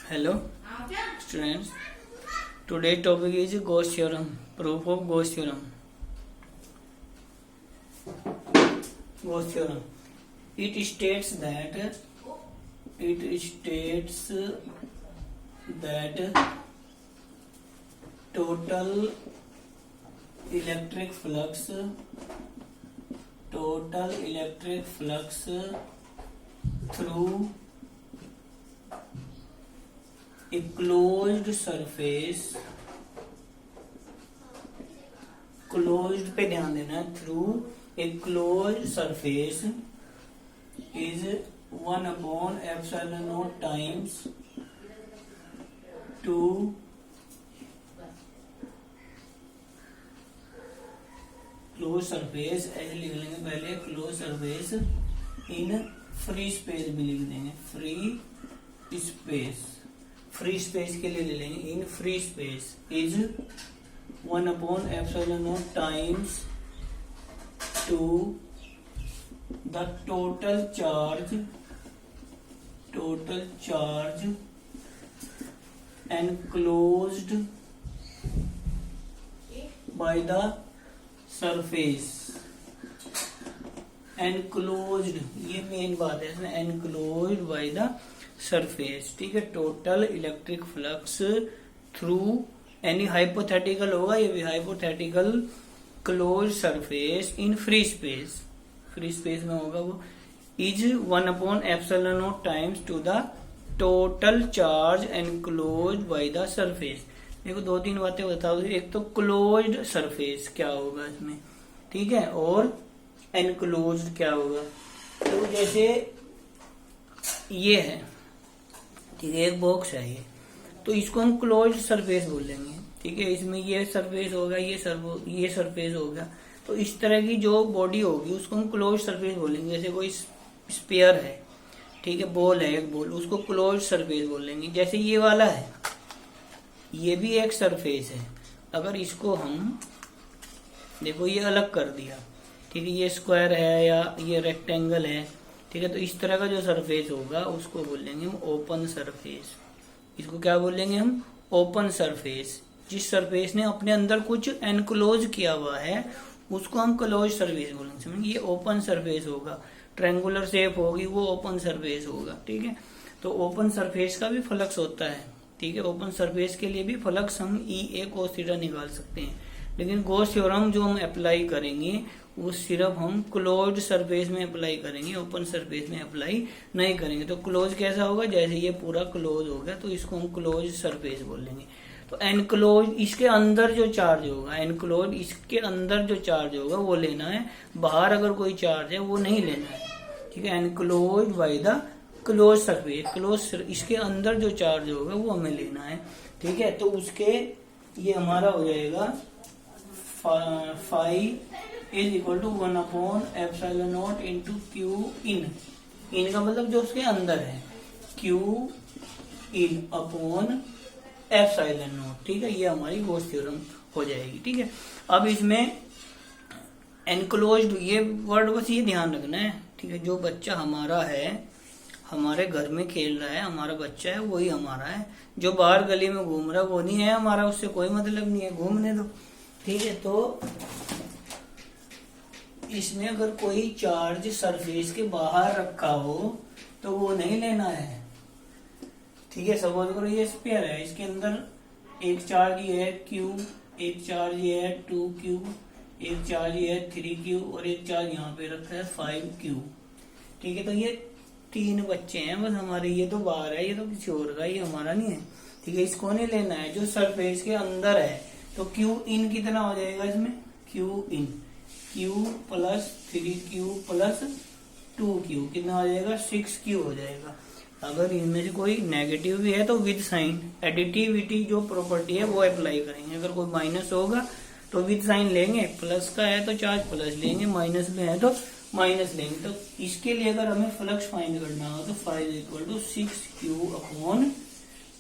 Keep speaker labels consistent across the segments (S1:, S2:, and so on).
S1: Hello students, today's topic is Gauss theorem, proof of Gauss theorem. Gauss theorem. It states that total electric flux through a closed surface, closed पे ध्यान देना, through a closed surface is 1/epsilon naught times 2 closed surface, ऐसे लिख लेंगे पहले, closed surface in free space भी लिख देंगे, फ्री स्पेस के लिए ले लेंगे, in free space is 1/epsilon naught times 2 the total charge enclosed by the surface. enclosed, ये मेन बात है इसमें, enclosed by the सरफेस, ठीक है. Total electric flux through any hypothetical होगा, ये भी hypothetical close surface in free space में होगा, वो is 1/epsilon naught times to the total charge enclosed by the surface. देखो दो तीन बातें बताओ, एक तो क्लोज्ड सरफेस क्या होगा इसमें, ठीक है, और एनक्लोज्ड क्या होगा. तो जैसे ये है, ठीक है, एक बॉक्स है ये, तो इसको हम क्लोज्ड सरफेस बोलेंगे, ठीक है. इसमें ये सरफेस होगा, ये सरफेस होगा, तो इस तरह की जो बॉडी होगी उसको हम क्लोज्ड सरफेस बोलेंगे. जैसे कोई स्पेयर है, ठीक है, बॉल है, एक बॉल, उसको क्लोज्ड सरफेस बोलेंगे. जैसे ये वाला है, ये भी एक सरफेस है. अगर इसको हम देखो ये अलग कर दिया, ठीक है, ये स्क्वायर है या ये रेक्टेंगल है, ठीक है, तो इस तरह का जो सरफेस होगा उसको बोलेंगे हम ओपन सरफेस. इसको क्या बोलेंगे हम, ओपन सरफेस. जिस सरफेस ने अपने अंदर कुछ एनक्लोज किया हुआ है उसको हम क्लोज सरफेस बोलेंगे. समझिए, ये ओपन सरफेस होगा, ट्रायंगुलर शेप होगी, वो ओपन सरफेस होगा, ठीक है. तो ओपन सरफेस का भी फ्लक्स होता है, ठीक है. ओपन सरफेस के लिए भी फ्लक्स हम E cos थीटा निकाल सकते हैं, लेकिन गॉस थ्योरम जो हम अप्लाई करेंगे वो सिर्फ हम क्लोज्ड सरफेस में अप्लाई करेंगे, ओपन सरफेस में अप्लाई नहीं करेंगे. तो क्लोज कैसा होगा, जैसे ये पूरा क्लोज हो गया तो इसको हम क्लोज सरफेस बोलेंगे. तो एनक्लोज, इसके अंदर जो चार्ज होगा, एनक्लोज इसके अंदर जो चार्ज होगा वो लेना है, बाहर अगर कोई चार्ज है वो नहीं लेना है, ठीक है. Enclose by the close surface, close इसके अंदर जो चार्ज होगा वो हमें लेना है, ठीक है. तो उसके ये हमारा हो जाएगा phi is equal to 1/epsilon naught into Q in का मतलब जो उसके अंदर है, Q in upon epsilon naught, ठीक है. ये हमारी गॉस थ्योरम हो जाएगी, ठीक है. अब इसमें एनक्लोज्ड, ये वर्ड बस ये ध्यान रखना है, ठीक है. जो बच्चा हमारा है, हमारे घर में खेल रहा है, हमारा बच्चा है, वही हमारा है. जो बाहर गली में घूम रहा है वो नहीं है हमारा, उससे कोई मतलब नहीं है, घूमने दो, ठीक है. तो इसमें अगर कोई चार्ज सरफेस के बाहर रखा हो तो वो नहीं लेना है, ठीक है. सपोज करो ये स्फीयर है, इसके अंदर एक चार्ज ये है Q, एक चार्ज ये है 2Q, एक चार्ज ये है 3Q और एक चार्ज यहाँ पे रखा है 5Q, ठीक है. तो ये तीन बच्चे हैं बस हमारे, ये तो बाहर है, ये तो किसी और का, ये हमारा नहीं है, ठीक है. इसको नहीं लेना है, जो सरफेस के अंदर है. तो Q इन कितना हो जाएगा इसमें, Q इन Q plus 3Q plus 2Q कितना हो जाएगा, 6Q हो जाएगा. अगर इनमें से कोई नेगेटिव भी है तो विद साइन, एडिटिविटी जो प्रॉपर्टी है वो अप्लाई करेंगे. अगर कोई माइनस होगा तो विद साइन लेंगे, प्लस का है तो चार्ज प्लस लेंगे, माइनस में है तो माइनस लेंगे. तो इसके लिए अगर हमें फ्लक्स फाइंड करना हो तो phi is equal to 6Q upon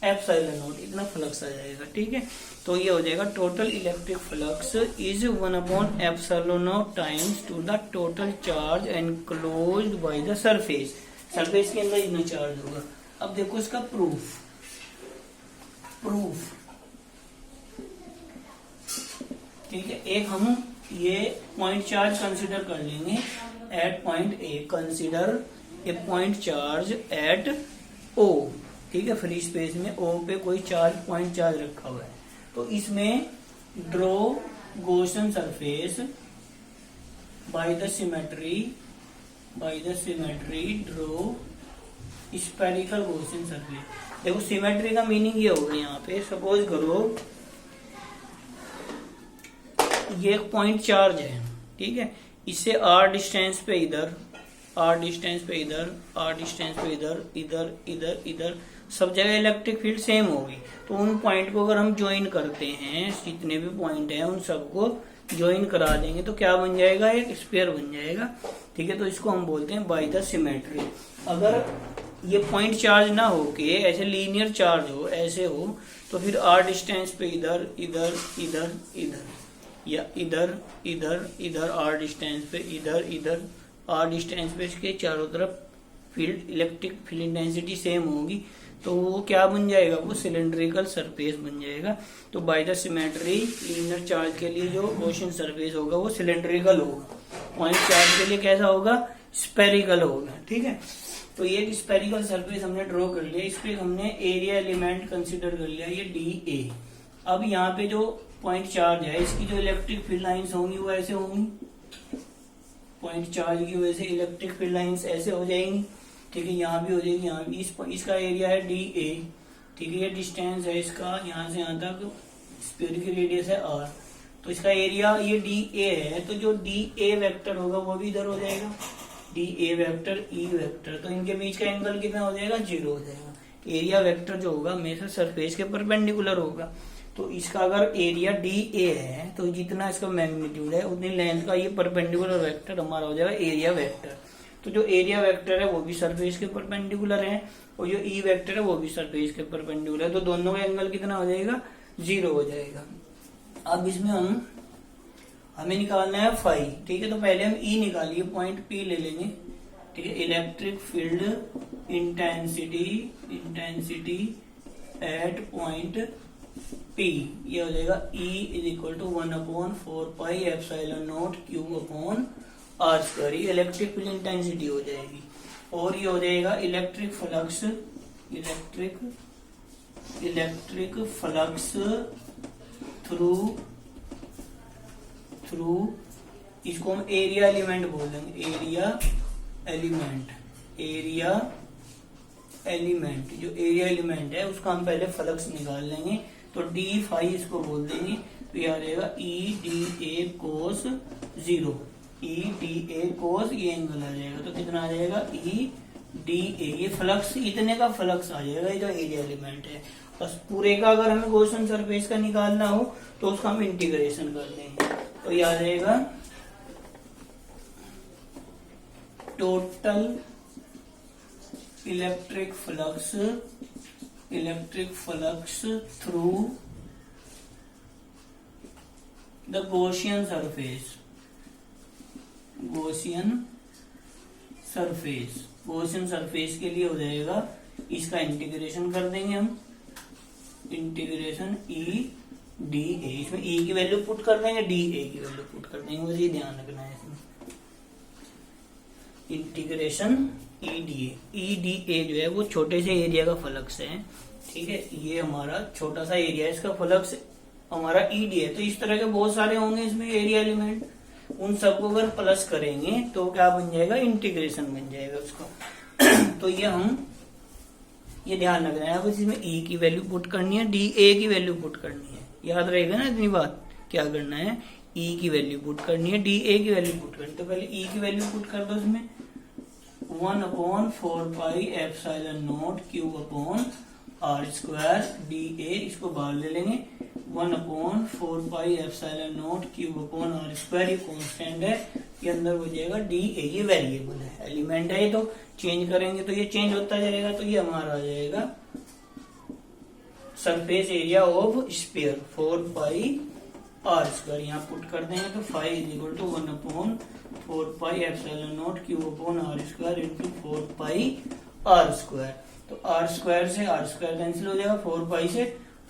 S1: epsilon not, इतना फ्लक्स आ जाएगा, ठीक है. तो ये हो जाएगा total electric flux is 1/epsilon not times to the total charge enclosed by the surface. Surface के अंदर इतना चार्ज होगा. अब देखो इसका प्रूफ, प्रूफ, ठीक है। एक हम ये पॉइंट चार्ज कंसीडर कर लेंगे at point A, consider a point charge at O, ठीक है। फ्री स्पेस में ओ पे कोई चार्ज पॉइंट चार्ज रखा हुआ है, तो इसमें draw Gaussian surface by the symmetry draw spherical Gaussian surface. देखो सिमेट्री का मीनिंग ये होगा, यहाँ पे सपोज करो ये एक पॉइंट चार्ज है, ठीक है। इससे r डिस्टेंस पे इधर, r डिस्टेंस पे इधर, r डिस्टेंस पे इधर, इधर इधर इधर सब जगह इलेक्ट्रिक फील्ड सेम होगी। तो उन पॉइंट को अगर हम ज्वाइन करते हैं, जितने भी पॉइंट हैं उन सबको ज्वाइन करा देंगे तो क्या बन जाएगा, एक स्फीयर बन जाएगा, ठीक है। तो इसको हम बोलते हैं बाय द सिमेट्री। अगर ये पॉइंट चार्ज ना हो के ऐसे लीनियर चार्ज हो, ऐसे हो, तो फिर r डिस्टेंस पे इधर इधर इधर इधर या इधर इधर इधर, r डिस्टेंस पे इधर इधर, r डिस्टेंस पे इसके चारों तरफ field, electric field intensity same होगी, तो वो क्या बन जाएगा, वो सिलेंड्रिकल सरफेस बन जाएगा। तो by the symmetry linear charge के लिए जो गॉसियन सरफेस होगा वो सिलेंड्रिकल होगा, पॉइंट चार्ज के लिए कैसा होगा, स्फेरिकल होगा, ठीक है। तो ये स्फेरिकल सरफेस हमने ड्रॉ कर लिया, इस पे हमने एरिया एलिमेंट कंसिडर कर लिया, ये डी ए। अब यहाँ पे जो पॉइंट चार्ज है इसकी जो इलेक्ट्रिक फील्ड लाइंस होंगी वो ऐसे होंगी, पॉइंट चार्ज की वजह से इलेक्ट्रिक फील्ड लाइंस ऐसे हो जाएंगी, ठीक है। यहाँ भी हो जाएगी, यहाँ भी। इसका एरिया है डी ए, ठीक है। ये डिस्टेंस है इसका यहाँ से यहाँ तक, स्फीयर की रेडियस है r, तो इसका एरिया ये डी ए है, तो जो डी ए वेक्टर होगा वो भी इधर हो जाएगा, D A vector E vector, तो इनके बीच का एंगल कितना हो जाएगा, 0 हो जाएगा। एरिया वेक्टर जो होगा हमेशा सरफेस के परपेंडिकुलर होगा, तो इसका अगर एरिया डी ए है तो जितना इसका मैग्नीट्यूड है उतनी लेंथ का ये परपेंडिकुलर वेक्टर हमारा हो जाएगा एरिया वेक्टर। तो जो एरिया वेक्टर है वो भी सरफेस के परपेंडिकुलर है, और जो ई वेक्टर है वो भी सरफेस के परपेंडिकुलर है, तो दोनों का एंगल कितना हो जाएगा, 0 हो जाएगा। अब इसमें हमें निकालना है फाई, ठीक है। तो पहले हम ई निकालिए, पॉइंट पी ले लेंगे, ठीक है। Electric field intensity at point P, ये हो जाएगा E is equal to 1/4 pi epsilon not cube upon r square, ये इलेक्ट्रिक फील्ड इंटेंसिटी हो जाएगी। और ये हो जाएगा इलेक्ट्रिक फ्लक्स थ्रू इसको हम एरिया एलिमेंट बोल देंगे, एलिमेंट जो एरिया एलिमेंट है उसका हम पहले फ्लक्स निकाल लेंगे, तो डी फाई इसको बोल देंगे, तो ये आ जाएगा E D A cos 0, E D A कोस, ये एंगल आ जाएगा, तो कितना आ जाएगा, ई डी ए, ये फ्लक्स, इतने का फ्लक्स आ जाएगा, ये जो एरिया एलिमेंट है। बस पूरे का अगर हमें गॉसियन सरफेस का निकालना हो तो उसका हम इंटीग्रेशन कर देंगे, तो ये आ जाएगा total electric flux through the Gaussian surface के लिए हो जाएगा, इसका इंटीग्रेशन कर देंगे हम, इंटीग्रेशन ई डी ए, इसमें ई की वैल्यू पुट कर देंगे, डी ए की वैल्यू पुट कर देंगे, बस ये ध्यान रखना है इसमें। इंटीग्रेशन ई डी ए जो है वो छोटे से एरिया का फ्लक्स है, ठीक है। ये हमारा छोटा सा एरिया है, इसका फ्लक्स हमारा ई डी है। तो इस तरह के बहुत सारे होंगे इसमें एरिया एलिमेंट, उन सबको अगर प्लस करेंगे तो क्या बन जाएगा, इंटीग्रेशन बन जाएगा उसका। तो ये ध्यान रखना है, बस इसमें ई की वैल्यू पुट करनी है, डी ए की वैल्यू पुट करनी है, याद रहेगा ना इतनी बात। क्या करना है, ई की वैल्यू पुट करनी है, डी ए की वैल्यू पुट करनी है। तो पहले ई की वैल्यू पुट कर दो इसमें, 1/4 pi epsilon not cube upon r square D A, इसको बाहर ले लेंगे, 1/4 pi epsilon not cube upon r square, ये कांस्टेंट है, ये अंदर हो जाएगा डी ए, ये वेरिएबल है, एलिमेंट है, ये तो चेंज करेंगे तो ये चेंज होता जाएगा, तो ये हमारा आ जाएगा surface area of sphere 4 pi r square, यहाँ पुट कर देंगे तो 5 is equal to 1/4 pi epsilon not cube upon r square into 4 pi r square. तो r स्क्वायर से r स्क्वायर कैंसिल हो जाएगा, 4 पाई से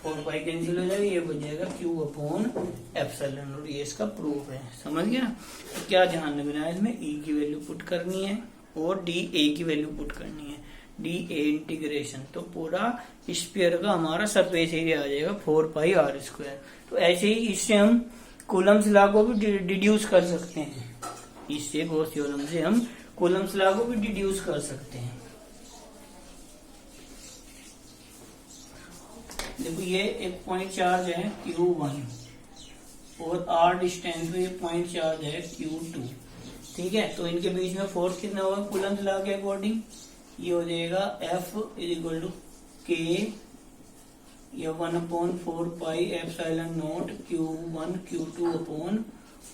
S1: 4 पाई कैंसिल हो जाएगा, ये बचेगा Q अपॉन एप्सिलॉन नॉट। ये इसका प्रूफ है, समझ गया ना। तो क्या ध्यान रखना है, इसमें E की वैल्यू पुट करनी है और dA की वैल्यू पुट करनी है, dA इंटीग्रेशन। तो पूरा स्फीयर का हमारा सरफेस एरिया आ जाएगा 4 पाई आर स्क्वायर। तो ऐसे ही इससे हम कूलम्स लॉ को भी डिड्यूस कर सकते हैं, इससे गॉस थ्योरम से हम कूलम्स लॉ को भी डिड्यूस कर सकते हैं। देखो ये एक पॉइंट चार्ज है Q1 और R डिस्टेंस पे ये पॉइंट चार्ज है Q2, ठीक है। तो इनके बीच में फोर्स कितना होगा कूलम्स लॉ के अकॉर्डिंग, ये हो जाएगा F इक्वल टू K या 1/4 pi epsilon not Q1 Q2 upon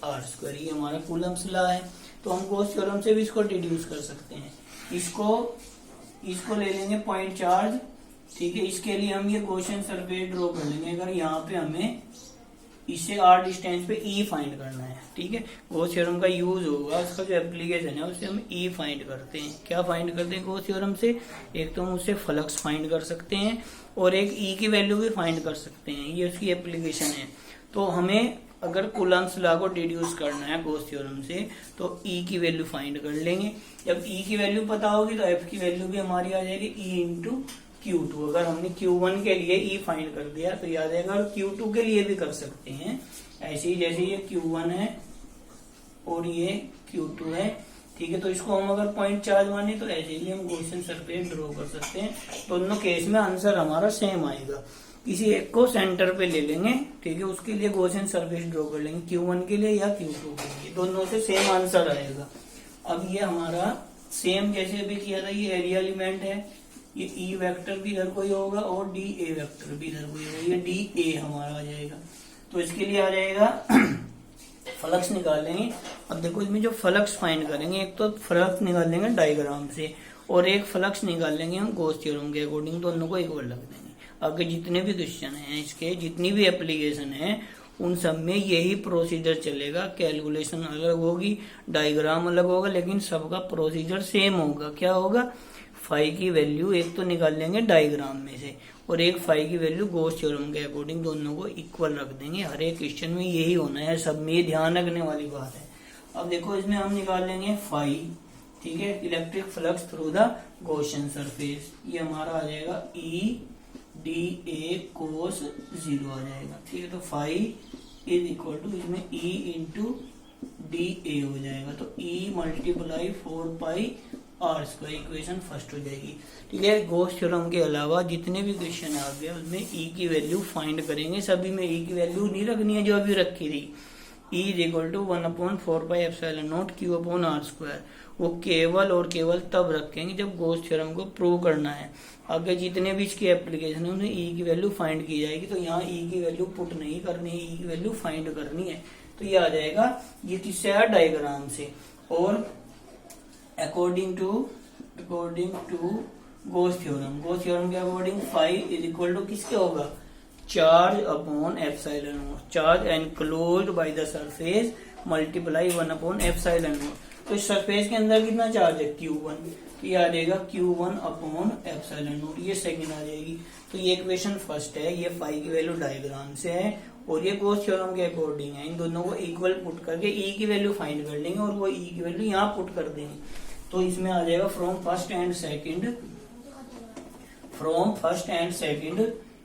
S1: R square. ये हमारा कूलम्स लॉ है। तो हम गॉस थ्योरम से भी इसको डिड्यूस कर सकते हैं। इसको ले लेंगे पॉइंट चार्ज, ठीक है। इसके लिए हम ये गॉसियन सरफेस ड्रॉ कर लेंगे। अगर यहाँ पे हमें इससे R डिस्टेंस पे E फाइंड करना है, ठीक है। गॉस थ्योरम का यूज होगा, उसका जो एप्लीकेशन है उससे हम E फाइंड करते हैं। क्या फाइंड करते हैं गॉस थ्योरम से, एक तो हम उससे फ्लक्स फाइंड कर सकते हैं और एक E की वैल्यू भी फाइंड कर सकते हैं, ये उसकी एप्लीकेशन है। तो हमें अगर कूलम्स लॉ को डिड्यूस करना है गॉस थ्योरम से तो E की वैल्यू फाइंड कर लेंगे। जब E की वैल्यू पता होगी तो F की वैल्यू भी हमारी आ जाएगी E इंटू Q2। अगर हमने Q1 के लिए E फाइंड कर दिया तो याद आएगा, और Q2 के लिए भी कर सकते हैं ऐसे ही, जैसे ये Q1 है और ये Q2 है, ठीक है। तो इसको हम अगर पॉइंट चार्ज माने तो ऐसे ही हम गॉसियन सरफेस ड्रॉ कर सकते हैं। दोनों केस में आंसर हमारा सेम आएगा। किसी एक को सेंटर पे ले लेंगे, ठीक है, उसके लिए गॉसियन सरफेस ड्रॉ कर लेंगे Q1 के लिए या Q2 के लिए, दोनों से सेम आंसर आएगा। अब ये हमारा सेम जैसे भी किया था, ये एरिया एलिमेंट है, ये E वेक्टर भी इधर कोई होगा और dA वेक्टर भी इधर कोई होगा, ये dA हमारा आ जाएगा। तो इसके लिए आ जाएगा फ्लक्स निकालेंगे। अब देखो इसमें जो फ्लक्स फाइंड करेंगे, एक तो फ्लक्स निकाल लेंगे डायग्राम से और एक फ्लक्स निकाल लेंगे हम गॉस थ्योरम के अकॉर्डिंग, दोनों को इक्वल रख देंगे। आगे जितने भी क्वेश्चन हैं इसके, जितनी भी एप्लीकेशन है, उन सब में यही प्रोसीजर चलेगा। कैलकुलेशन अलग होगी, डायग्राम अलग होगा, लेकिन सबका प्रोसीजर सेम होगा। क्या होगा, फाई की वैल्यू एक तो निकाल लेंगे डायग्राम में से और एक फाई की वैल्यू गॉस थ्योरम के अकॉर्डिंग, दोनों को इक्वल रख देंगे। हर एक क्वेश्चन में यही होना है, सब में ध्यान रखने वाली बात है। अब देखो इसमें हम निकाल लेंगे फाई, ठीक है, electric flux through the Gaussian surface. ये हमारा आ जाएगा E dA cos 0 आ जाएगा, ठीक है। तो फाई इज इक्वल टू इसमें E इंटू dA हो जाएगा, तो E multiply 4 pi R square, equation first हो जाएगी, ठीक है। गॉस थ्योरम के अलावा जितने भी क्वेश्चन आ गए उसमें E की वैल्यू फाइंड करेंगे। सभी में E की वैल्यू नहीं रखनी है जो अभी रखी थी। E is equal to 1/4 pi epsilon not Q upon R square, वो केवल और केवल तब रखेंगे जब गॉस थ्योरम को प्रूव करना है। आगे जितने भी इसकी एप्लीकेशन है उन्हें E की वैल्यू फाइंड की जाएगी। तो यहाँ E की वैल्यू पुट नहीं करनी है, E की वैल्यू फाइंड करनी है। तो ये आ जाएगा, ये किससे आया, डायग्राम से। और अकॉर्डिंग टू गॉस थ्योरम के according phi is equal to किसके होगा, charge upon epsilon not, charge enclosed by the surface multiply 1 epsilon not. तो इस सरफेस के अंदर कितना चार्ज है, Q1, तो ये आ जाएगा Q1 अपॉन एप्सिलॉन नॉट, ये सेकंड आ जाएगी। तो ये इक्वेशन फर्स्ट है, ये फाई की वैल्यू डायग्राम से है और ये गॉस थ्योरम के अकॉर्डिंग है। इन दोनों को इक्वल पुट करके E की वैल्यू फाइंड कर लेंगे और वो E की वैल्यू यहाँ पुट कर देंगे। तो इसमें आ जाएगा फ्रॉम फर्स्ट एंड सेकंड,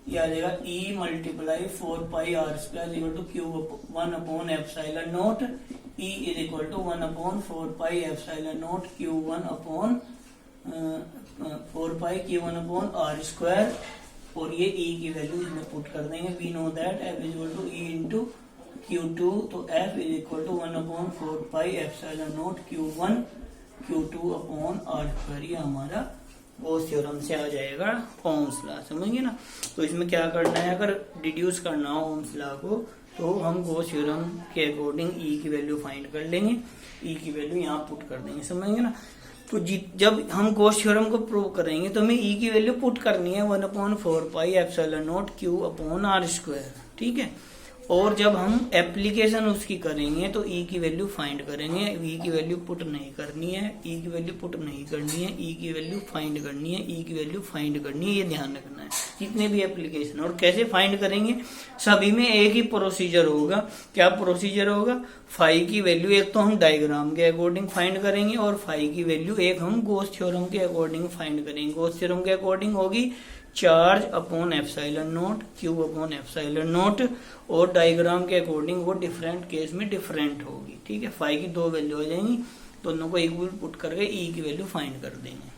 S1: ये आ जाएगा E multiply 4 pi R square equal to Q1 upon epsilon not, E is equal to 1/4 pi epsilon not Q1 upon 4 pi Q1 upon R square, और ये E की वैल्यू इसमें put कर देंगे। We know that F is equal to E into Q2, तो F is equal to 1/4 pi epsilon not Q1 Q2 upon R square. ये हमारा Gauss theorem से आ जाएगा ओम्स लॉ, समझिए ना। तो इसमें क्या करना है, अगर डिड्यूस करना हो ओम्स लॉ को तो हम गॉस थ्योरम के अकॉर्डिंग E की वैल्यू फाइंड कर लेंगे, E की वैल्यू यहाँ पुट कर देंगे, समझेंगे ना। तो जब हम गॉस थ्योरम को प्रूव करेंगे तो हमें E की वैल्यू पुट करनी है 1/4 pi epsilon not Q upon R square, ठीक है। और जब हम एप्लीकेशन उसकी करेंगे तो ई की वैल्यू फाइंड करेंगे, ई की वैल्यू पुट नहीं करनी है, ई की वैल्यू पुट नहीं करनी है, ई की वैल्यू फाइंड करनी है, ई की वैल्यू फाइंड करनी है, ये ध्यान रखना है जितने भी एप्लीकेशन। और कैसे फाइंड करेंगे, सभी में एक ही प्रोसीजर होगा। क्या प्रोसीजर होगा, फाई की वैल्यू एक तो हम डायग्राम के अकॉर्डिंग फाइंड करेंगे और फाई की वैल्यू एक हम गॉस थ्योरम के अकॉर्डिंग फाइंड करेंगे। गॉस थ्योरम के अकॉर्डिंग होगी charge upon epsilon not, Q upon epsilon not, और डायग्राम के अकॉर्डिंग वो डिफरेंट केस में डिफरेंट होगी। ठीक है, फाई की दो वैल्यू हो जाएंगी, दोनों को इक्वल पुट करके ई की वैल्यू फाइंड कर देंगे।